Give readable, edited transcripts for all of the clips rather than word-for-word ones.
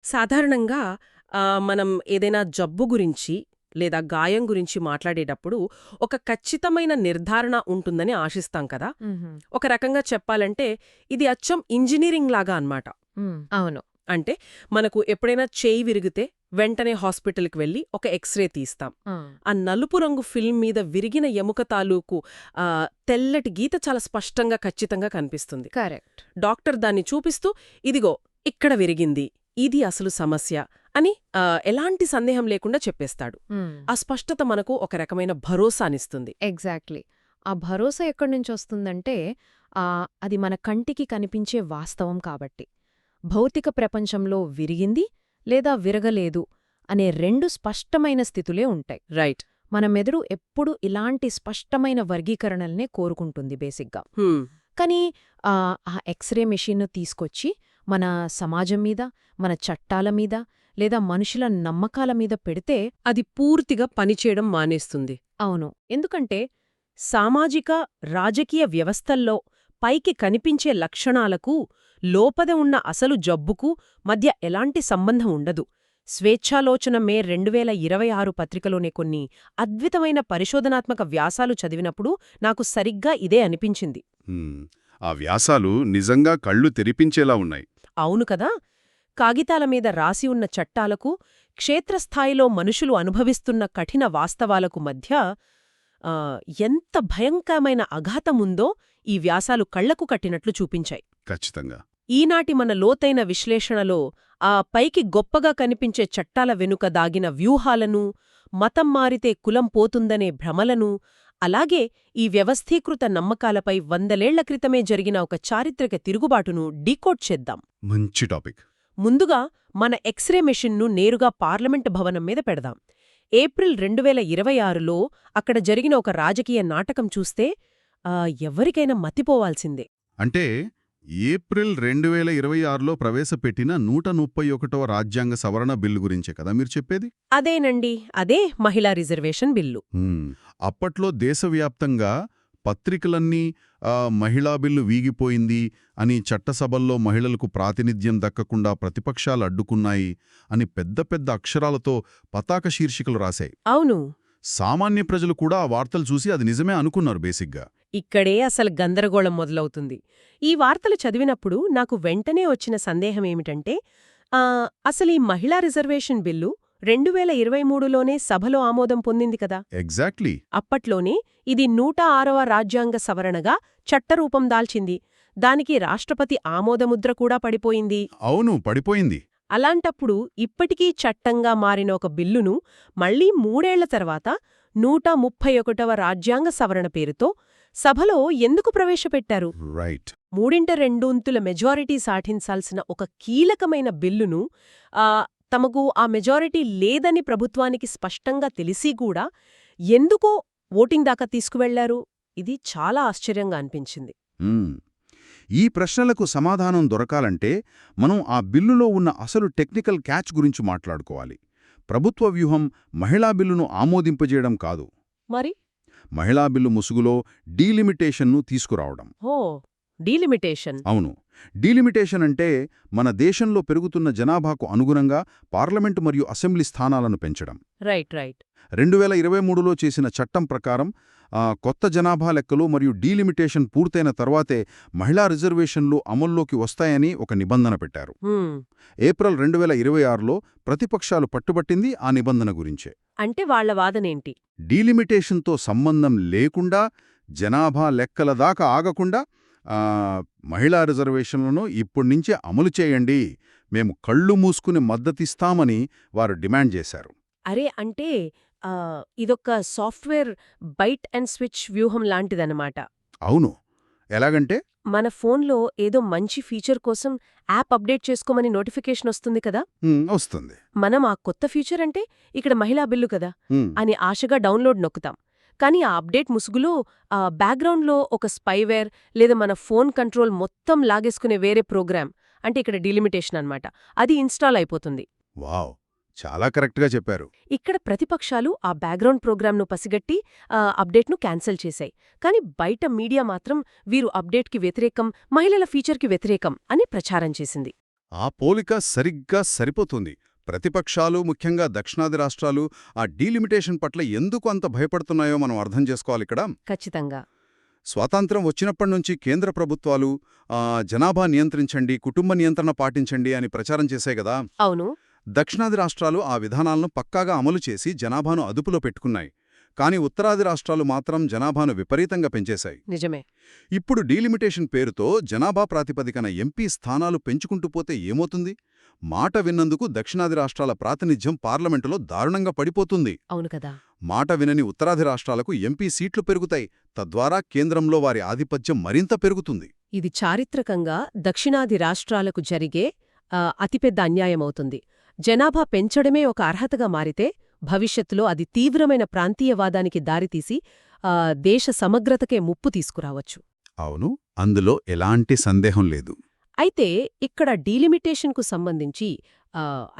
సాధారణంగా మనం ఏదైనా జబ్బు గురించి లేదా గాయం గురించి మాట్లాడేటప్పుడు ఒక ఖచ్చితమైన నిర్ధారణ ఉంటుందని ఆశిస్తాం కదా. మ్మ్. ఒక రకంగా చెప్పాలంటే ఇది అచ్చం ఇంజనీరింగ్ లాగా అన్నమాట. అవును. అంటే మనకు ఎప్పుడైనా చేయి విరిగితే వెంటనే హాస్పిటల్కి వెళ్ళి ఒక ఎక్స్రే తీస్తాం. ఆ, ఆ నలుపు రంగు ఫిల్మ్ మీద విరిగిన ఎముక తాలూకు ఆ, తెల్లటి గీత చాలా స్పష్టంగా ఖచ్చితంగా కనిపిస్తుంది. కరెక్ట్. డాక్టర్ దాన్ని చూపిస్తూ ఇదిగో ఇక్కడ విరిగింది, ఇది అసలు సమస్య అని ఎలాంటి సందేహం లేకుండా చెప్పేస్తాడు. ఆ స్పష్టత మనకు ఒక రకమైన భరోసానిస్తుంది. ఎగ్జాక్ట్లీ. ఆ భరోసా ఎక్కడి నుంచి వస్తుందంటే ఆ, అది మన కంటికి కనిపించే వాస్తవం కాబట్టి. భౌతిక ప్రపంచంలో విరిగింది లేదా విరగలేదు అనే రెండు స్పష్టమైన స్థితులే ఉంటాయి. రైట్. మన మెదడు ఎప్పుడూ ఇలాంటి స్పష్టమైన వర్గీకరణల్నే కోరుకుంటుంది బేసిక్గా. హ్మ్. కానీ ఆ ఎక్స్రే మెషిన్ను తీసుకొచ్చి మన సమాజం మీద, మన చట్టాల మీద లేదా మనుషుల నమ్మకాల మీద పెడితే అది పూర్తిగా పనిచేయడం మానేస్తుంది. అవును. ఎందుకంటే సామాజిక రాజకీయ వ్యవస్థల్లో పైకి కనిపించే లక్షణాలకు లోపద ఉన్న అసలు జబ్బుకు మధ్య ఎలాంటి సంబంధం ఉండదు. స్వేచ్ఛాలోచన మే 2026 పత్రికలోనే కొన్ని అద్భుతమైన పరిశోధనాత్మక వ్యాసాలు చదివినప్పుడు నాకు సరిగ్గా ఇదే అనిపించింది. హ్మ్. ఆ వ్యాసాలు నిజంగా కళ్ళు తెరిపించేలా ఉన్నాయి. అవును కదా. కాగితాల మీద రాసి ఉన్న చట్టాలకు, క్షేత్రస్థాయిలో మనుషులు అనుభవిస్తున్న కఠిన వాస్తవాలకు మధ్య ఎంత భయంకరమైన అఘాతముందో ఈ వ్యాసాలు కళ్లకు కట్టినట్లు చూపించాయి. ఖచ్చితంగా. ఈనాటి మన లోతైన విశ్లేషణలో ఆ పైకి గొప్పగా కనిపించే చట్టాల వెనుక దాగిన వ్యూహాలను, మతం మారితే కులం పోతుందనే భ్రమలను, అలాగే ఈ వ్యవస్థీకృత నమ్మకాలపై 100 ఏళ్ల క్రితమే జరిగిన ఒక చారిత్రక తిరుగుబాటును డీకోడ్ చేద్దాం. మంచి టాపిక్. ముందుగా మన ఎక్స్రే మెషిన్ను నేరుగా పార్లమెంటు భవనం మీద పెడదాం. ఏప్రిల్ 2026లో అక్కడ జరిగిన ఒక రాజకీయ నాటకం చూస్తే ఎవరికైనా మతిపోవాల్సిందే. అంటే ఏప్రిల్ 2026లో ప్రవేశపెట్టిన 131వ రాజ్యాంగ సవరణ బిల్లు గురించే కదా మీరు చెప్పేది? అదేనండి, అదే మహిళా రిజర్వేషన్ బిల్లు. అప్పట్లో దేశవ్యాప్తంగా పత్రికలన్నీ మహిళా బిల్లు వీగిపోయింది అని, చట్టసభల్లో మహిళలకు ప్రాతినిధ్యం దక్కకుండా ప్రతిపక్షాలు అడ్డుకున్నాయి అని పెద్ద పెద్ద అక్షరాలతో పతాక శీర్షికలు రాశాయి. అవును. సామాన్య ప్రజలు కూడా ఆ వార్తలు చూసి అది నిజమే అనుకున్నారు బేసిగ్గా. ఇక్కడే అసలు గందరగోళం మొదలవుతుంది. ఈ వార్తలు చదివినప్పుడు నాకు వెంటనే వచ్చిన సందేహమేమిటంటే అసలు ఈ మహిళా రిజర్వేషన్ బిల్లు 2023లోనే సభలో ఆమోదం పొందింది కదా. ఎగ్జాక్ట్లీ. అప్పట్లోనే ఇది 106వ రాజ్యాంగ సవరణగా చట్టరూపం దాల్చింది. దానికి రాష్ట్రపతి ఆమోదముద్ర కూడా పడిపోయింది. అవును, పడిపోయింది. అలాంటప్పుడు ఇప్పటికీ చట్టంగా మారిన ఒక బిల్లును మళ్లీ 3 ఏళ్ల తర్వాత 131వ రాజ్యాంగ సవరణ పేరుతో సభలో ఎందుకు ప్రవేశపెట్టారు? రైట్. 3/2 మెజారిటీ సాధించాల్సిన ఒక కీలకమైన బిల్లును తమకు ఆ మెజారిటీ లేదని ప్రభుత్వానికి స్పష్టంగా తెలిసి కూడా ఎందుకో ఓటింగ్ దాకా తీసుకువెళ్లారు? ఇది చాలా ఆశ్చర్యంగా అనిపించింది. ఈ ప్రశ్నలకు సమాధానం దొరకాలంటే మనం ఆ బిల్లులో ఉన్న అసలు టెక్నికల్ క్యాచ్ గురించి మాట్లాడుకోవాలి. ప్రభుత్వ వ్యూహం మహిళా బిల్లును ఆమోదింపజేయడం కాదు, మరి మహిళా బిల్లు ముసుగులో డీలిమిటేషన్ను తీసుకురావడం. డీలిమిటేషన్. అవును. డీలిమిటేషన్ అంటే మన దేశంలో పెరుగుతున్న జనాభాకు అనుగుణంగా పార్లమెంటు మరియు అసెంబ్లీ స్థానాలను పెంచడం. రైట్. 2023లో చేసిన చట్టం ప్రకారం కొత్త జనాభా లెక్కలు మరియు డీలిమిటేషన్ పూర్తయిన తర్వాతే మహిళా రిజర్వేషన్లు అమల్లోకి వస్తాయని ఒక నిబంధన పెట్టారు. ఏప్రిల్ 2026లో ప్రతిపక్షాలు పట్టుబట్టింది ఆ నిబంధన గురించే. అంటే వాళ్ల వాదనేంటి? డీలిమిటేషన్తో సంబంధం లేకుండా, జనాభా లెక్కల దాకా ఆగకుండా మహిళా రిజర్వేషన్లను ఇప్పుడ్నించే అమలు చేయండి, మేము కళ్ళు మూసుకుని మద్దతిస్తామని వారు డిమాండ్ చేశారు. అరే, అంటే ఇదొక సాఫ్ట్వేర్ బైట్ అండ్ స్విచ్ వ్యూహం లాంటిదన్నమాట. అవును. ఎలాగంటే మన ఫోన్లో ఏదో మంచి ఫీచర్ కోసం యాప్ అప్డేట్ చేసుకోమని నోటిఫికేషన్ వస్తుంది కదా. వస్తుంది. మనం ఆ కొత్త ఫీచర్ అంటే ఇక్కడ మహిళా బిల్లు కదా అని ఆశగా డౌన్లోడ్ నొక్కుతాం. కానీ ఆ అప్డేట్ ముసుగులో బ్యాక్గ్రౌండ్లో ఒక స్పైవేర్ లేదా మన ఫోన్ కంట్రోల్ మొత్తం లాగేసుకునే వేరే ప్రోగ్రామ్, అంటే ఇక్కడ డీలిమిటేషన్ అన్నమాట, అది ఇన్స్టాల్ అయిపోతుంది. వావ్, చాలా కరెక్ట్గా చెప్పారు. ఇక్కడ ప్రతిపక్షాలు ఆ బ్యాక్గ్రౌండ్ ప్రోగ్రామ్ను పసిగట్టి అప్డేట్ను క్యాన్సిల్ చేశాయి. కానీ బయట మీడియా మాత్రం వీరు అప్డేట్కి వ్యతిరేకం, మహిళల ఫీచర్కి వ్యతిరేకం అని ప్రచారం చేసింది. ఆ పోలిక సరిగ్గా సరిపోతుంది. ప్రతిపక్షాలు, ముఖ్యంగా దక్షిణాది రాష్ట్రాలు ఆ డీలిమిటేషన్ పట్ల ఎందుకు అంత భయపడుతున్నాయో మనం అర్థం చేసుకోవాలిక్కడ. ఖచ్చితంగా. స్వాతంత్ర్యం వచ్చినప్పటినుంచి కేంద్ర ప్రభుత్వాలు జనాభా నియంత్రించండి, కుటుంబ నియంత్రణ పాటించండి అని ప్రచారం చేశాయి గదా. అవును. దక్షిణాది రాష్ట్రాలు ఆ విధానాలను పక్కాగా అమలు చేసి జనాభాను అదుపులో పెట్టుకున్నాయి. కానీ ఉత్తరాది రాష్ట్రాలు మాత్రం జనాభాను విపరీతంగా పెంచేశాయి. నిజమే. ఇప్పుడు డీలిమిటేషన్ పేరుతో జనాభా ప్రాతిపదికన ఎంపీ స్థానాలు పెంచుకుంటూ పోతే ఏమవుతుంది? మాట విన్నందుకు దక్షిణాది రాష్ట్రాల ప్రాతినిధ్యం పార్లమెంటులో దారుణంగా పడిపోతుంది. అవును కదా. మాట వినని ఉత్తరాది రాష్ట్రాలకు ఎంపీ సీట్లు పెరుగుతాయి. తద్వారా కేంద్రంలో వారి ఆధిపత్యం మరింత పెరుగుతుంది. ఇది చారిత్రకంగా దక్షిణాది రాష్ట్రాలకు జరిగే అతిపెద్ద అన్యాయమవుతుంది. జనాభా పెంచడమే ఒక అర్హతగా మారితే భవిష్యత్తులో అది తీవ్రమైన ప్రాంతీయవాదానికి దారితీసి దేశ సమగ్రతకే ముప్పు తీసుకురావచ్చు. అవును, అందులో ఎలాంటి సందేహం లేదు. అయితే ఇక్కడ డీలిమిటేషన్కు సంబంధించి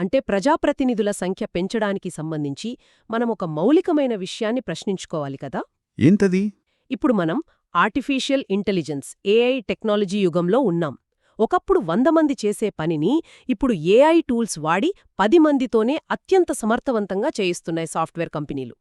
అంటే ప్రజాప్రతినిధుల సంఖ్య పెంచడానికి సంబంధించి మనం ఒక మౌలికమైన విషయాన్ని ప్రశ్నించుకోవాలి కదా. ఏంటది? ఇప్పుడు మనం ఆర్టిఫిషియల్ ఇంటెలిజెన్స్ ఏఐ టెక్నాలజీ యుగంలో ఉన్నాం. ఒకప్పుడు 100 మంది చేసే పనిని ఇప్పుడు ఏఐ టూల్స్ వాడి 10 మందితోనే అత్యంత సమర్థవంతంగా చేయిస్తున్నాయి సాఫ్ట్వేర్ కంపెనీలు.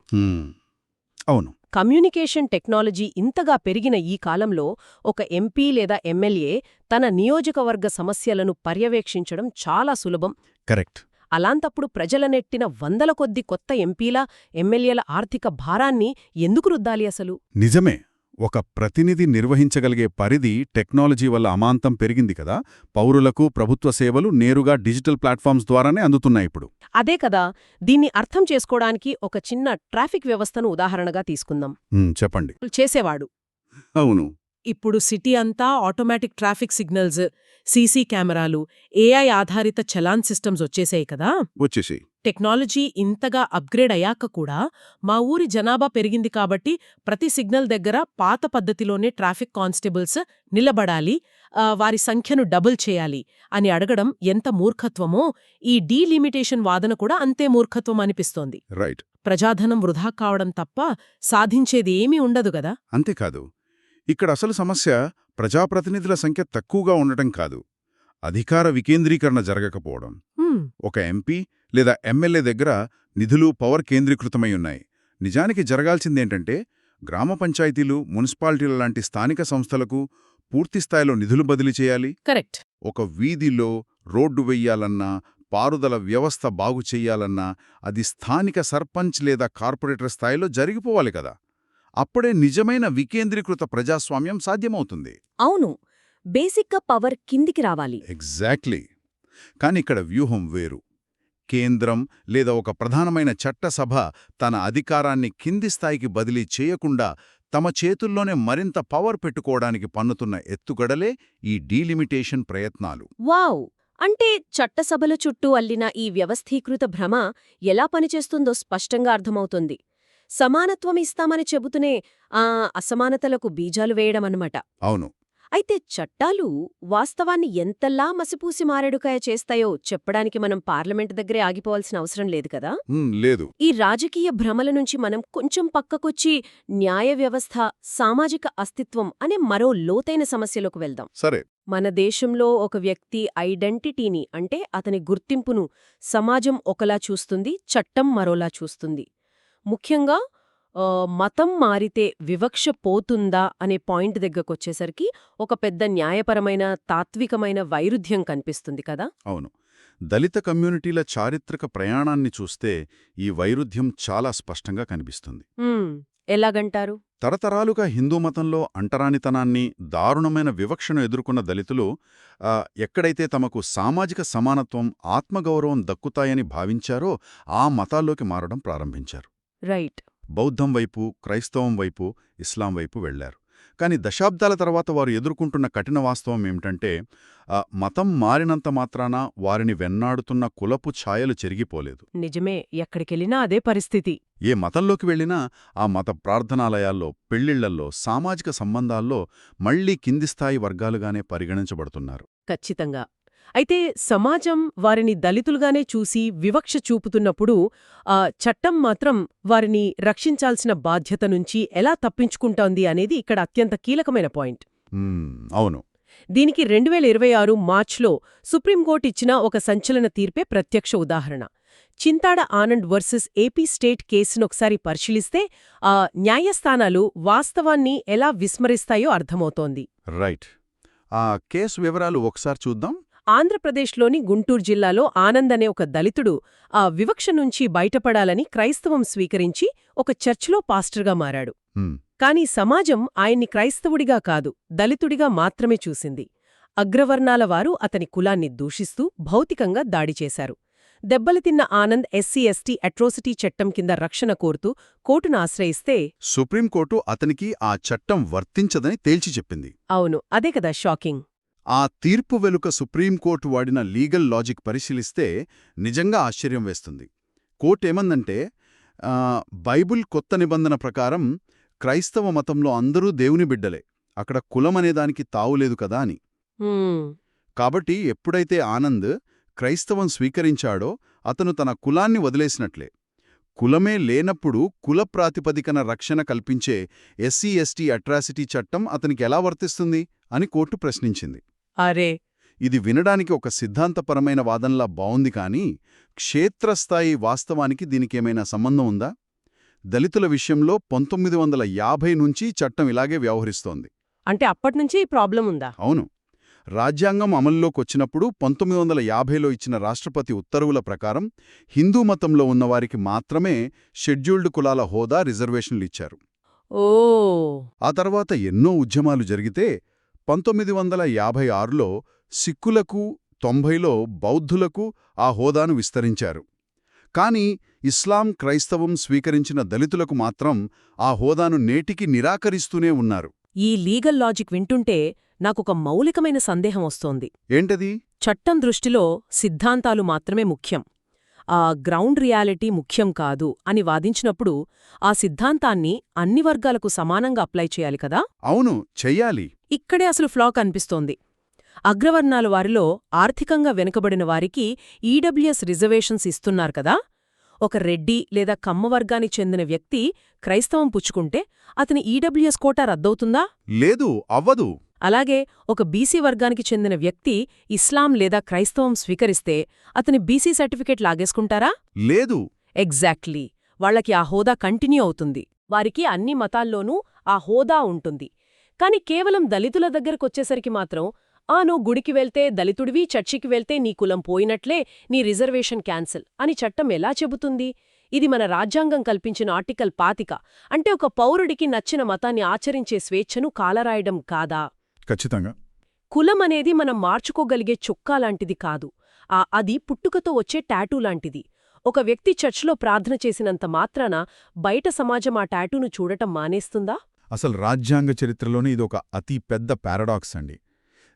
అవును. కమ్యూనికేషన్ టెక్నాలజీ ఇంతగా పెరిగిన ఈ కాలంలో ఒక ఎంపీ లేదా ఎమ్మెల్యే తన నియోజకవర్గ సమస్యలను పర్యవేక్షించడం చాలా సులభం. కరెక్ట్. అలాంటప్పుడు ప్రజలనెట్టిన 100ల కొద్ది కొత్త ఎంపీల, ఎమ్మెల్యేల ఆర్థిక భారాన్ని ఎందుకు రుద్దాలి అసలు? నిజమే. ఒక ప్రతినిధి నిర్వహించగలిగే పరిధి టెక్నాలజీ వల్ల అమాంతం పెరిగింది కదా. పౌరులకు ప్రభుత్వ సేవలు నేరుగా డిజిటల్ ప్లాట్ఫామ్స్ ద్వారానే అందుతున్నాయి ఇప్పుడు. అదే కదా. దీన్ని అర్థం చేసుకోవడానికి ఒక చిన్న ట్రాఫిక్ వ్యవస్థను ఉదాహరణగా తీసుకుందాం. చెప్పండి. చేసేవాడు. అవును. ఇప్పుడు సిటీ అంతా ఆటోమేటిక్ ట్రాఫిక్ సిగ్నల్స్, సీసీ కెమెరాలు, ఏఐ ఆధారిత చలాన్ సిస్టమ్స్ వచ్చేసాయి కదా. వచ్చేసి టెక్నాలజీ ఇంతగా అప్గ్రేడ్ అయ్యాక కూడా మా ఊరి జనాభా పెరిగింది కాబట్టి ప్రతి సిగ్నల్ దగ్గర పాత పద్ధతిలోనే ట్రాఫిక్ కానిస్టేబుల్స్ నిలబడాలి, వారి సంఖ్యను డబుల్ చేయాలి అని అడగడం ఎంత మూర్ఖత్వమో ఈ డీలిమిటేషన్ వాదన కూడా అంతే మూర్ఖత్వం అనిపిస్తోంది. రైట్. ప్రజాధనం వృధా కావడం తప్ప సాధించేది ఏమీ ఉండదు గదా. అంతేకాదు, ఇక్కడ అసలు సమస్య ప్రజాప్రతినిధుల సంఖ్య తక్కువగా ఉండటం కాదు, అధికార వికేంద్రీకరణ జరగకపోవడం. ఒక ఎంపీ లేదా ఎమ్మెల్యే దగ్గర నిధులు, పవర్ కేంద్రీకృతమై ఉన్నాయి. నిజానికి జరగాల్సిందేంటంటే గ్రామ పంచాయతీలు, మున్సిపాలిటీల లాంటి స్థానిక సంస్థలకు పూర్తిస్థాయిలో నిధులు బదిలీ చేయాలి. కరెక్ట్. ఒక వీధిలో రోడ్డు వెయ్యాలన్నా, పారుదల వ్యవస్థ బాగు చెయ్యాలన్నా అది స్థానిక సర్పంచ్ లేదా కార్పొరేటర్ స్థాయిలో జరిగిపోవాలి కదా. అప్పుడే నిజమైన వికేంద్రీకృత ప్రజాస్వామ్యం సాధ్యమవుతుంది. అవును, బేసిక్గా పవర్ కిందికి రావాలి. ఎగ్జాక్ట్లీ. కాని ఇక్కడ వ్యూహం వేరు. కేంద్రం లేదా ఒక ప్రధానమైన చట్టసభ తన అధికారాన్ని కింది స్థాయికి బదిలీ చేయకుండా తమ చేతుల్లోనే మరింత పవర్ పెట్టుకోవడానికి పన్నుతున్న ఎత్తుగడలే ఈ డీలిమిటేషన్ ప్రయత్నాలు. వావ్! అంటే చట్టసభల చుట్టూ అల్లిన ఈ వ్యవస్థీకృత భ్రమ ఎలా పనిచేస్తుందో స్పష్టంగా అర్థమవుతుంది. సమానత్వం ఇస్తామని చెబుతూనే అసమానతలకు బీజాలు వేయడమన్నమాట. అవును. అయితే చట్టాలు వాస్తవాన్ని ఎంతలా మసిపూసి మారేడుకాయ చేస్తాయో చెప్పడానికి మనం పార్లమెంట్ దగ్గరే ఆగిపోవాల్సిన అవసరం లేదు కదా. లేదు. ఈ రాజకీయ భ్రమల నుంచి మనం కొంచెం పక్కకొచ్చి న్యాయ వ్యవస్థ, సామాజిక అస్తిత్వం అనే మరో లోతైన సమస్యలోకి వెళ్దాం. సరే. మన దేశంలో ఒక వ్యక్తి ఐడెంటిటీని, అంటే అతని గుర్తింపును సమాజం ఒకలా చూస్తుంది, చట్టం మరోలా చూస్తుంది. ముఖ్యంగా మతం మారితే వివక్ష పోతుందా అనే పాయింట్ దగ్గరకొచ్చేసరికి ఒక పెద్ద న్యాయపరమైన, తాత్వికమైన వైరుధ్యం కనిపిస్తుంది కదా. అవును. దళిత కమ్యూనిటీల చారిత్రక ప్రయాణాన్ని చూస్తే ఈ వైరుధ్యం చాలా స్పష్టంగా కనిపిస్తుంది. ఎలాగంటారు? తరతరాలుగా హిందూ మతంలో అంటరానితనాన్ని, దారుణమైన వివక్షను ఎదుర్కొన్న దళితులు ఎక్కడైతే తమకు సామాజిక సమానత్వం, ఆత్మగౌరవం దక్కుతాయని భావించారో ఆ మతాల్లోకి మారడం ప్రారంభించారు. రైట్. బౌద్ధం వైపు, క్రైస్తవం వైపు, ఇస్లాం వైపు వెళ్లారు. కాని దశాబ్దాల తర్వాత వారు ఎదుర్కొంటున్న కఠిన వాస్తవం ఏమిటంటే మతం మారినంత మాత్రాన వారిని వెన్నాడుతున్న కులపు ఛాయలు చెరిగిపోలేదు. నిజమే. ఎక్కడికెళ్ళినా అదే పరిస్థితి. ఏ మతంలోకి వెళ్లినా ఆ మత ప్రార్థనాలయాల్లో, పెళ్లిళ్లల్లో, సామాజిక సంబంధాల్లో మళ్లీ కింది స్థాయి వర్గాలుగానే పరిగణించబడుతున్నారు. ఖచ్చితంగా. అయితే సమాజం వారిని దళితులుగానే చూసి వివక్ష చూపుతున్నప్పుడు చట్టం మాత్రం వారిని రక్షించాల్సిన బాధ్యత నుంచి ఎలా తప్పించుకుంటోంది అనేది ఇక్కడ అత్యంత కీలకమైన పాయింట్. అవును. దీనికి 2026 మార్చ్లో సుప్రీంకోర్టు ఇచ్చిన ఒక సంచలన తీర్పే ప్రత్యక్ష ఉదాహరణ. Chintada Anand versus AP state కేసునొకసారి పరిశీలిస్తే ఆ న్యాయస్థానాలు వాస్తవాన్ని ఎలా విస్మరిస్తాయో అర్థమవుతోంది. రైట్. ఆ కేసు వివరాలు ఒకసారి చూద్దాం. ఆంధ్రప్రదేశ్లోని గుంటూరు జిల్లాలో ఆనంద్ అనే ఒక దళితుడు ఆ వివక్ష నుంచి బయటపడాలని క్రైస్తవం స్వీకరించి ఒక చర్చిలో పాస్టర్గా మారాడు. హ్మ్. కాని సమాజం ఆయన్ని క్రైస్తవుడిగా కాదు, దళితుడిగా మాత్రమే చూసింది. అగ్రవర్ణాల వారు అతని కులాన్ని దూషిస్తూ భౌతికంగా దాడి చేశారు. దెబ్బలు తిన్న ఆనంద్ ఎస్సీ/ఎస్టీ అట్రోసిటీ చట్టం కింద రక్షణ కోరుతూ కోర్టును ఆశ్రయిస్తే సుప్రీంకోర్టు అతనికి ఆ చట్టం వర్తించదని తేల్చి చెప్పింది. అవును, అదే కదా షాకింగ్. ఆ తీర్పు వెనుక సుప్రీంకోర్టు వాడిన లీగల్ లాజిక్ పరిశీలిస్తే నిజంగా ఆశ్చర్యం వేస్తుంది. కోర్టేమందంటే బైబుల్ కొత్త నిబంధన ప్రకారం క్రైస్తవ మతంలో అందరూ దేవుని బిడ్డలే, అక్కడ కులమనేదానికి తావులేదు కదా అని. కాబట్టి ఎప్పుడైతే ఆనంద్ క్రైస్తవం స్వీకరించాడో అతను తన కులాన్ని వదిలేసినట్లే. కులమే లేనప్పుడు కుల ప్రాతిపదికన రక్షణ కల్పించే ఎస్సీ/ఎస్టీ అట్రాసిటీ చట్టం అతనికి ఎలా వర్తిస్తుంది అని కోర్టు ప్రశ్నించింది. అరే, ఇది వినడానికి ఒక సిద్ధాంతపరమైన వాదనలా బావుంది, కానీ క్షేత్రస్థాయి వాస్తవానికి దీనికేమైనా సంబంధం ఉందా? దళితుల విషయంలో 1950 నుంచి చట్టం ఇలాగే వ్యవహరిస్తోంది. అంటే అప్పట్నుంచి ఈ ప్రాబ్లం ఉందా? అవును. రాజ్యాంగం అమల్లోకొచ్చినప్పుడు 1950లో ఇచ్చిన రాష్ట్రపతి ఉత్తర్వుల ప్రకారం హిందూ మతంలో ఉన్నవారికి మాత్రమే షెడ్యూల్డ్ కులాల హోదా, రిజర్వేషన్లిచ్చారు. ఓ, ఆ తర్వాత ఎన్నో ఉద్యమాలు జరిగితే 1956లో సిక్కులకు, 90లో బౌద్ధులకు ఆ హోదాను విస్తరించారు. కానీ ఇస్లాం, క్రైస్తవం స్వీకరించిన దళితులకు మాత్రం ఆ హోదాను నేటికి నిరాకరిస్తూనే ఉన్నారు. ఈ లీగల్ లాజిక్ వింటుంటే నాకొక మౌలికమైన సందేహం వస్తోంది. ఏంటది? చట్టం దృష్టిలో సిద్ధాంతాలు మాత్రమే ముఖ్యం, ఆ గ్రౌండ్ రియాలిటీ ముఖ్యం కాదు అని వాదించినప్పుడు ఆ సిద్ధాంతాన్ని అన్ని వర్గాలకు సమానంగా అప్లై చేయాలి కదా? అవును, చెయ్యాలి. ఇక్కడే అసలు ఫ్లా కనిపిస్తోంది. అగ్రవర్ణాల వారిలో ఆర్థికంగా వెనుకబడిన వారికి ఈడబ్ల్యూఎస్ రిజర్వేషన్స్ ఇస్తున్నారు కదా. ఒక రెడ్డి లేదా కమ్మవర్గానికి చెందిన వ్యక్తి క్రైస్తవం పుచ్చుకుంటే అతని ఈడబ్ల్యూఎస్ కోటా రద్దవుతుందా? లేదు, అవ్వదు. అలాగే ఒక బీసీ వర్గానికి చెందిన వ్యక్తి ఇస్లాం లేదా క్రైస్తవం స్వీకరిస్తే అతని బీసీ సర్టిఫికేట్ లాగేసుకుంటారా? లేదు. ఎగ్జాక్ట్లీ. వాళ్లకి ఆ హోదా కంటిన్యూ అవుతుంది. వారికి అన్ని మతాల్లోనూ ఆ హోదా ఉంటుంది. కాని కేవలం దళితుల దగ్గరకొచ్చేసరికి మాత్రం నువ్వు గుడికి వెళ్తే దళితుడివి, చర్చికి వెళ్తే నీ కులం పోయినట్లే, నీ రిజర్వేషన్ క్యాన్సిల్ అని చట్టం ఎలా చెబుతుంది? ఇది మన రాజ్యాంగం కల్పించిన ఆర్టికల్ 25 అంటే ఒక పౌరుడికి నచ్చిన మతాన్ని ఆచరించే స్వేచ్ఛను కాలరాయడం కాదా? ఖచ్చితంగా. కులం అనేది మనం మార్చుకోగలిగే చొక్కా లాంటిది కాదు. అది పుట్టుకతో వచ్చే టాటూ లాంటిది. ఒక వ్యక్తి చర్చ్లో ప్రార్థన చేసినంత మాత్రాన బయట సమాజం ఆ టాటూను చూడటం మానేస్తుందా? అసలు రాజ్యాంగ చరిత్రలోనే ఇదొక అతి పెద్ద పారాడాక్స్ అండి.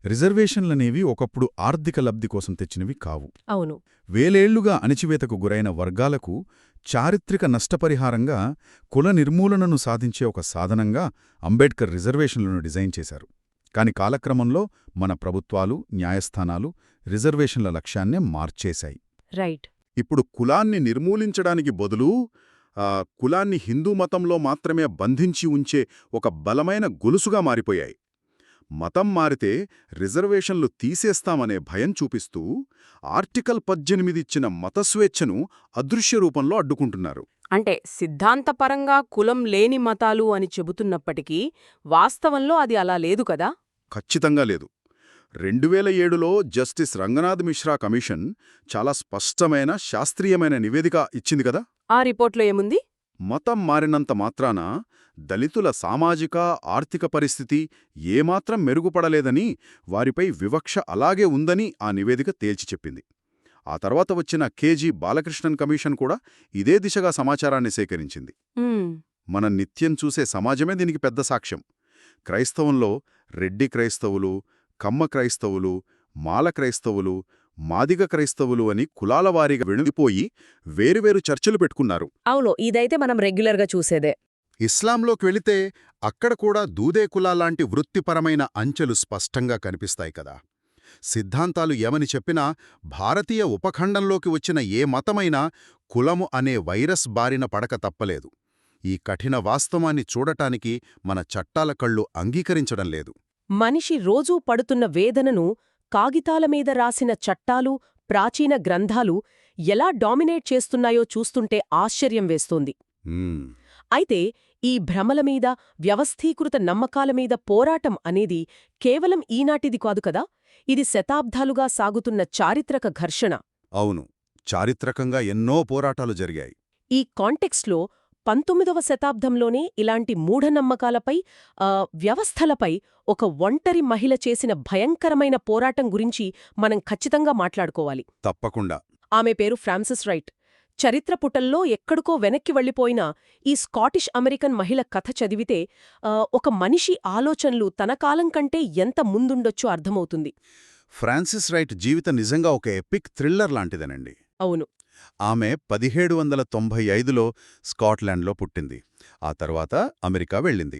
రిజర్వేషన్లనేవి ఒకప్పుడు ఆర్థిక లబ్ధి కోసం తెచ్చినవి కావు. అవును. వేలేళ్లుగా అణిచివేతకు గురైన వర్గాలకు చారిత్రక నష్టపరిహారంగా కుల నిర్మూలనను సాధించే ఒక సాధనంగా అంబేడ్కర్ రిజర్వేషన్లను డిజైన్ చేశారు. కాని కాలక్రమంలో మన ప్రభుత్వాలు, న్యాయస్థానాలు రిజర్వేషన్ల లక్ష్యాన్నే మార్చేశాయి. రైట్. ఇప్పుడు కులాన్ని నిర్మూలించడానికి బదులు కులాన్ని హిందూ మతంలో మాత్రమే బంధించి ఉంచే ఒక బలమైన గొలుసుగా మారిపోయాయి. మతం మారితే రిజర్వేషన్లు తీసేస్తామనే భయం చూపిస్తూ ఆర్టికల్ 18 ఇచ్చిన మతస్వేచ్ఛను అదృశ్య రూపంలో అడ్డుకుంటున్నారు. అంటే సిద్ధాంతపరంగా కులం లేని మతాలు అని చెబుతున్నప్పటికీ వాస్తవంలో అది అలా లేదు కదా? ఖచ్చితంగా లేదు. 2007లో జస్టిస్ రంగనాథ్ మిశ్రా కమిషన్ చాలా స్పష్టమైన, శాస్త్రీయమైన నివేదిక ఇచ్చింది కదా. ఆ రిపోర్ట్లో ఏముంది? మతం మారినంత మాత్రాన దళితుల సామాజిక, ఆర్థిక పరిస్థితి ఏమాత్రం మెరుగుపడలేదని, వారిపై వివక్ష అలాగే ఉందని ఆ నివేదిక తేల్చి చెప్పింది. ఆ తర్వాత వచ్చిన కేజీ బాలకృష్ణన్ కమిషన్ కూడా ఇదే దిశగా సమాచారాన్ని సేకరించింది. మనం నిత్యం చూసే సమాజమే దీనికి పెద్ద సాక్ష్యం. క్రైస్తవంలో రెడ్డి క్రైస్తవులు, కమ్మ క్రైస్తవులు, మాల క్రైస్తవులు, మాదిగ క్రైస్తవులు అని కులాల వారీగా విడిపోయి వేరువేరు చర్చలు పెట్టుకున్నారు. అవును, ఇదైతే మనం రెగ్యులర్గా చూసేదే. ఇస్లాంలోకి వెళితే అక్కడ కూడా దూదే కులాలాంటి వృత్తిపరమైన అంచెలు స్పష్టంగా కనిపిస్తాయి కదా. సిద్ధాంతాలు ఏమని చెప్పినా భారతీయ ఉపఖండంలోకి వచ్చిన ఏ మతమైనా కులము అనే వైరస్ బారిన పడక తప్పలేదు. ఈ కఠిన వాస్తవాన్ని చూడటానికి మన చట్టాల కళ్ళు అంగీకరించడం లేదు. మనిషి రోజూ పడుతున్న వేదనను కాగితాలమీద రాసిన చట్టాలు, ప్రాచీన గ్రంథాలు ఎలా డామినేట్ చేస్తున్నాయో చూస్తుంటే ఆశ్చర్యం వేస్తోంది. మ్మ్. అయితే ఈ భ్రమలమీద, వ్యవస్థీకృత నమ్మకాలమీద పోరాటం అనేది కేవలం ఈనాటిది కాదు కదా, ఇది శతాబ్దాలుగా సాగుతున్న చారిత్రక ఘర్షణ. అవును, చారిత్రకంగా ఎన్నో పోరాటాలు జరిగాయి. ఈ కాంటెక్స్ట్లో 19వ శతాబ్దంలోనే ఇలాంటి మూఢనమ్మకాలపై, వ్యవస్థలపై ఒక ఒంటరి మహిళ చేసిన భయంకరమైన పోరాటం గురించి మనం ఖచ్చితంగా మాట్లాడుకోవాలి. తప్పకుండా. ఆమె పేరు ఫ్రాన్సిస్ రైట్. చరిత్ర పుటల్లో ఎక్కడికో వెనక్కి వెళ్లిపోయిన ఈ స్కాటిష్ అమెరికన్ మహిళ కథ చదివితే ఒక మనిషి ఆలోచనలు తన కాలం కంటే ఎంత ముందుండొచ్చో అర్థమవుతుంది. ఫ్రాన్సిస్ రైట్ జీవితం నిజంగా ఒక ఎపిక్ థ్రిల్లర్ లాంటిదేనండి. అవును. ఆమె 1795లో స్కాట్లాండ్లో పుట్టింది. ఆ తర్వాత అమెరికా వెళ్ళింది.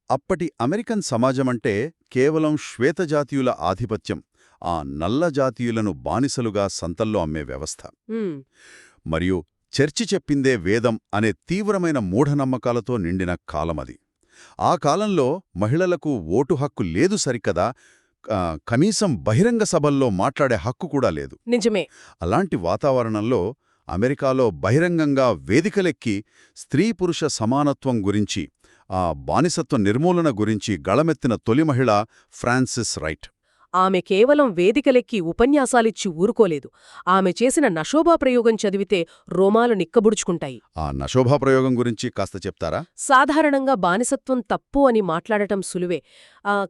అప్పటి అమెరికన్ సమాజమంటే కేవలం శ్వేతజాతీయుల ఆధిపత్యం, ఆ నల్ల జాతీయులను బానిసలుగా సంతల్లో అమ్మే వ్యవస్థ. ఉమ్, మరియు చర్చి చెప్పిందే వేదం అనే తీవ్రమైన మూఢనమ్మకాలతో నిండిన కాలమది. ఆ కాలంలో మహిళలకు ఓటు హక్కు లేదు సరికదా, కనీసం బహిరంగ సభల్లో మాట్లాడే హక్కు కూడా లేదు. నిజమే. అలాంటి వాతావరణంలో అమెరికాలో బహిరంగంగా వేదికలెక్కి స్త్రీ-పురుష సమానత్వం గురించి, ఆ బానిసత్వ నిర్మూలన గురించి గళమెత్తిన తొలి మహిళ ఫ్రాన్సిస్ రైట్. ఆమె కేవలం వేదికలెక్కి ఉపన్యాసాలిచ్చి ఊరుకోలేదు. ఆమె చేసిన నషోబా ప్రయోగం చదివితే రోమాలు నిక్కబుడుచుకుంటాయి. ఆ నషోభా ప్రయోగం గురించి కాస్త చెప్తారా? సాధారణంగా బానిసత్వం తప్పు అని మాట్లాడటం సులువే.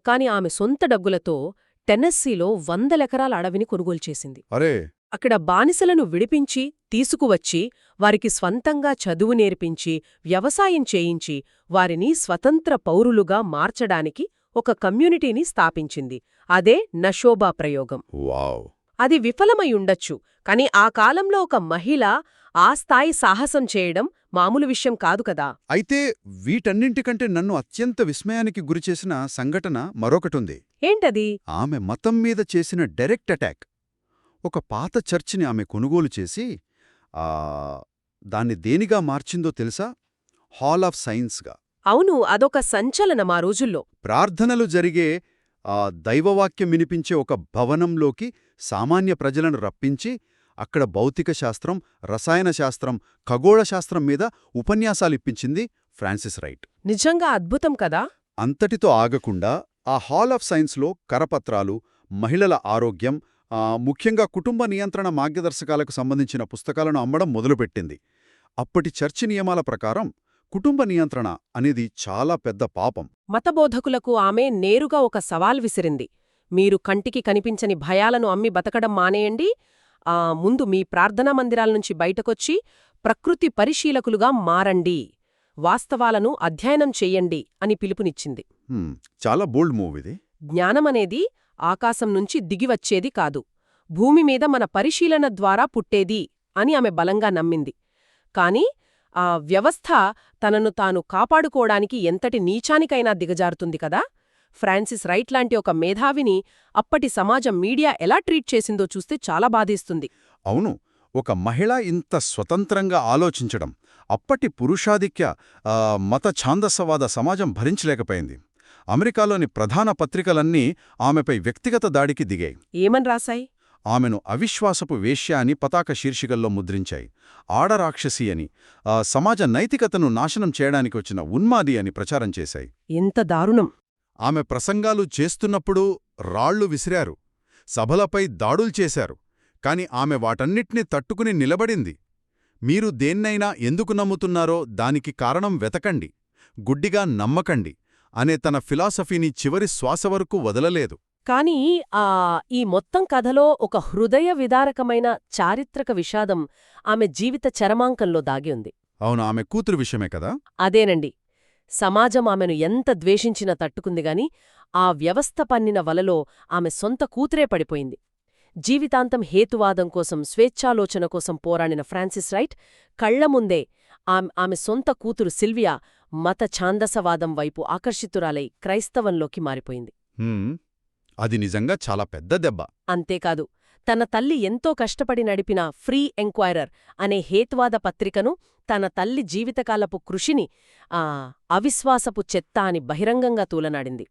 కాని ఆమె సొంత డబ్బులతో టెన్నెస్సీలో 100 ఎకరాల అడవిని కొనుగోలు చేసింది. అరే! అక్కడ బానిసలను విడిపించి, తీసుకువచ్చి, వారికి స్వంతంగా చదువు నేర్పించి, వ్యవసాయం చేయించి, వారిని స్వతంత్ర పౌరులుగా మార్చడానికి ఒక కమ్యూనిటీని స్థాపించింది. అదే నషోబా ప్రయోగం. వావ్! అది విఫలమయుండొచ్చు, కాని ఆ కాలంలో ఒక మహిళ ఆ స్థాయి సాహసం చేయడం మామూలు విషయం కాదు కదా. అయితే వీటన్నింటికంటే నన్ను అత్యంత విస్మయానికి గురిచేసిన సంఘటన మరొకటుంది. ఏంటది? ఆమె మతం మీద చేసిన డైరెక్ట్ అటాక్. ఒక పాత చర్చిని ఆమె కొనుగోలు చేసి దాన్ని దేనిగా మార్చిందో తెలుసా? హాల్ ఆఫ్ సైన్స్గా. అవును, అదొక సంచలనం ఆ రోజుల్లో. ప్రార్థనలు జరిగే, దైవవాక్యం వినిపించే ఒక భవనంలోకి సామాన్య ప్రజలను రప్పించి అక్కడ భౌతిక శాస్త్రం, రసాయన శాస్త్రం, ఖగోళ శాస్త్రం మీద ఉపన్యాసాలిప్పించింది ఫ్రాన్సిస్ రైట్. నిజంగా అద్భుతం కదా. అంతటితో ఆగకుండా ఆ హాల్ ఆఫ్ సైన్స్లో కరపత్రాలు, మహిళల ఆరోగ్యం, ముఖ్యంగా కుటుంబ నియంత్రణ మార్గదర్శకాలకు సంబంధించిన పుస్తకాలను అమ్మడం మొదలుపెట్టింది. అప్పటి చర్చి నియమాల ప్రకారం కుటుంబ నియంత్రణ అనేది చాలా పెద్ద పాపం. మతబోధకులకు ఆమె నేరుగా ఒక సవాల్ విసిరింది. మీరు కంటికి కనిపించని భయాలను అమ్మి బతకడం మానేయండి, ముందు మీ ప్రార్థనా మందిరాల నుంచి బయటకొచ్చి ప్రకృతి పరిశీలకులుగా మారండి, వాస్తవాలను అధ్యయనం చెయ్యండి అని పిలుపునిచ్చింది. చాలా బోల్డ్ మూవ్ ఇది. జ్ఞానమనేది ఆకాశం నుంచి దిగివచ్చేది కాదు, భూమి మీద మన పరిశీలన ద్వారా పుట్టేది అని ఆమె బలంగా నమ్మింది. కాని ఆ వ్యవస్థ తనను తాను కాపాడుకోవడానికి ఎంతటి నీచానికైనా దిగజారుతుంది కదా. ఫ్రాన్సిస్ రైట్ లాంటి ఒక మేధావిని అప్పటి సమాజం, మీడియా ఎలా ట్రీట్ చేసిందో చూస్తే చాలా బాధేస్తుంది. అవును, ఒక మహిళ ఇంత స్వతంత్రంగా ఆలోచించడం అప్పటి పురుషాధిక్య మత ఛాందసవాద సమాజం భరించలేకపోయింది. అమెరికాలోని ప్రధాన పత్రికలన్నీ ఆమెపై వ్యక్తిగత దాడికి దిగాయి. ఏమని రాశాయి? ఆమెను అవిశ్వాసపు వేశ్య అని పతాక శీర్షికల్లో ముద్రించాయి, ఆడరాక్షసి అని, సమాజ నైతికతను నాశనం చేయడానికి వచ్చిన ఉన్మాది అని ప్రచారం చేశాయి. ఎంత దారుణం! ఆమె ప్రసంగాలు చేస్తున్నప్పుడు రాళ్లు విసిరారు, సభలపై దాడులు చేశారు. కాని ఆమె వాటన్నిటినీ తట్టుకుని నిలబడింది. మీరు దేన్నైనా ఎందుకు నమ్ముతున్నారో దానికి కారణం వెతకండి, గుడ్డిగా నమ్మకండి అనే తన ఫిలాసఫీని చివరి శ్వాస వరకు వదలలేదు. కానీ ఈ మొత్తం కథలో ఒక హృదయ విదారకమైన చారిత్రక విషాదం ఆమె జీవిత చరమాంకంలో దాగి ఉంది. అవును, ఆమె కూతురు విషయమే కదా. అదేనండి. సమాజం ఆమెను ఎంత ద్వేషించినా తట్టుకుందిగాని ఆ వ్యవస్థ పన్నిన వలలో ఆమె సొంత కూతురే పడిపోయింది. జీవితాంతం హేతువాదం కోసం, స్వేచ్ఛాలోచన కోసం పోరాడిన ఫ్రాన్సిస్ రైట్ కళ్లముందే ఆమె సొంత కూతురు సిల్వియా మత ఛాందసవాదం వైపు ఆకర్షితురాలై క్రైస్తవంలోకి మారిపోయింది. అది నిజంగా చాలా పెద్ద దెబ్బ. అంతేకాదు, తన తల్లి ఎంతో కష్టపడి నడిపిన ఫ్రీ ఎంక్వైరర్ అనే హేతువాద పత్రికను, తన తల్లి జీవితకాలపు కృషిని అవిశ్వాసపు చెత్త అని బహిరంగంగా తూలనాడింది.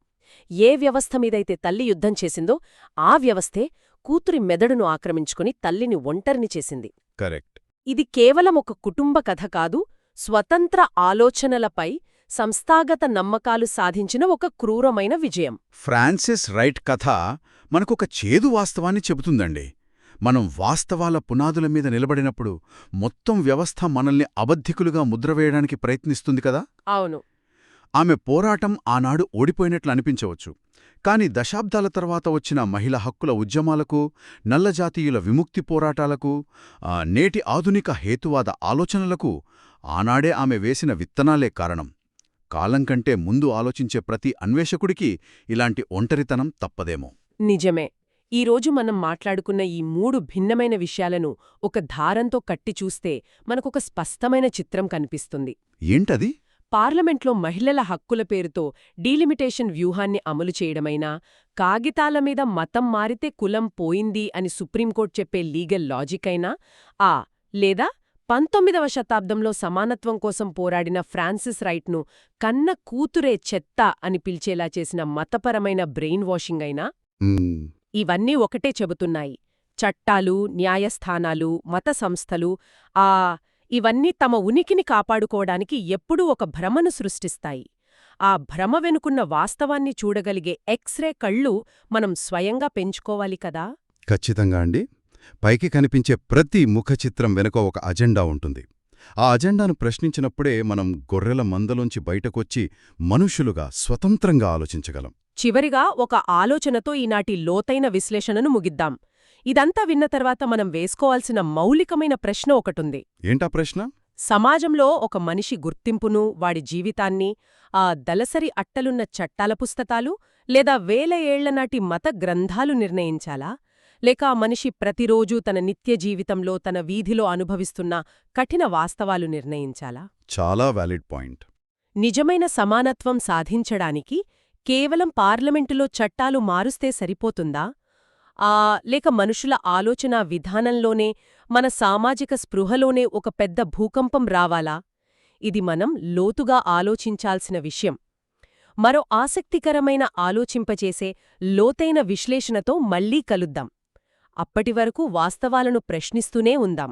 ఏ వ్యవస్థ మీదైతే తల్లి యుద్ధం చేసిందో ఆ వ్యవస్థే కూతురి మెదడును ఆక్రమించుకుని తల్లిని ఒంటరిని చేసింది. కరెక్ట్. ఇది కేవలం ఒక కుటుంబ కథ కాదు, స్వతంత్ర ఆలోచనలపై సంస్థాగత నమ్మకాలు సాధించిన ఒక క్రూరమైన విజయం. ఫ్రాన్సిస్ రైట్ కథ మనకొక చేదు వాస్తవాన్ని చెబుతుందండి. మనం వాస్తవాల పునాదుల మీద నిలబడినప్పుడు మొత్తం వ్యవస్థ మనల్ని అబద్ధికులుగా ముద్రవేయడానికి ప్రయత్నిస్తుంది కదా. అవును. ఆమె పోరాటం ఆనాడు ఓడిపోయినట్లు అనిపించవచ్చు, కాని దశాబ్దాల తర్వాత వచ్చిన మహిళా హక్కుల ఉద్యమాలకు, నల్లజాతీయుల విముక్తి పోరాటాలకు, నేటి ఆధునిక హేతువాద ఆలోచనలకు ఆనాడే ఆమె వేసిన విత్తనాలే కారణం. కాలం కంటే ముందు ఆలోచించే ప్రతి అన్వేషకుడికి ఇలాంటి ఒంటరితనం తప్పదేమో. నిజమే. ఈరోజు మనం మాట్లాడుకున్న ఈ 3 భిన్నమైన విషయాలను ఒక దారంతో కట్టి చూస్తే మనకొక స్పష్టమైన చిత్రం కనిపిస్తుంది. ఏంటది? పార్లమెంట్లో మహిళల హక్కుల పేరుతో డీలిమిటేషన్ వ్యూహాన్ని అమలు చేయడమైనా, కాగితాల మీద మతం మారితే కులం పోయింది అని సుప్రీంకోర్టు చెప్పే లీగల్ లాజిక్ అయినా, లేదా 19వ శతాబ్దంలో సమానత్వం కోసం పోరాడిన ఫ్రాన్సిస్ రైట్ను కన్న కూతురే చెత్త అని పిలిచేలా చేసిన మతపరమైన బ్రెయిన్ వాషింగ్ అయినా, ఇవన్నీ ఒకటే చెబుతున్నాయి: చట్టాలు, న్యాయస్థానాలు, మత సంస్థలు ఇవన్నీ తమ ఉనికిని కాపాడుకోవడానికి ఎప్పుడూ ఒక భ్రమను సృష్టిస్తాయి. ఆ భ్రమ వెనుకున్న వాస్తవాన్ని చూడగలిగే ఎక్స్రే కళ్ళు మనం స్వయంగా పెంచుకోవాలి కదా. ఖచ్చితంగా అండి. పైకి కనిపించే ప్రతి ముఖచిత్రం వెనుక ఒక అజెండా ఉంటుంది. ఆ అజెండాను ప్రశ్నించినప్పుడే మనం గొర్రెల మందలోంచి బయటకొచ్చి మనుషులుగా స్వతంత్రంగా ఆలోచించగలం. చివరిగా ఒక ఆలోచనతో ఈనాటి లోతైన విశ్లేషణను ముగిద్దాం. ఇదంతా విన్న తర్వాత మనం వేసుకోవాల్సిన మౌలికమైన ప్రశ్న ఒకటుంది. ఏంటా ప్రశ్న? సమాజంలో ఒక మనిషి గుర్తింపును, వాడి జీవితాన్ని ఆ దలసరి అట్టలున్న చట్టాల పుస్తకాలు లేదా వేల ఏళ్లనాటి మత గ్రంథాలు నిర్ణయించాలా? లేక ఆ మనిషి ప్రతిరోజూ తన నిత్య జీవితంలో, తన వీధిలో అనుభవిస్తున్న కఠిన వాస్తవాలు నిర్ణయించాలా? చాలా వ్యాలిడ్ పాయింట్. నిజమైన సమానత్వం సాధించడానికి కేవలం పార్లమెంటులో చట్టాలు మారుస్తే సరిపోతుందా? లేక మనుషుల ఆలోచనా విధానంలోనే, మన సామాజిక స్పృహలోనే ఒక పెద్ద భూకంపం రావాలా? ఇది మనం లోతుగా ఆలోచించాల్సిన విషయం. మరో ఆసక్తికరమైన ఆలోచింపచేసే లోతైన విశ్లేషణతో మళ్లీ కలుద్దాం. అప్పటివరకు వాస్తవాలను ప్రశ్నిస్తూనే ఉందాం.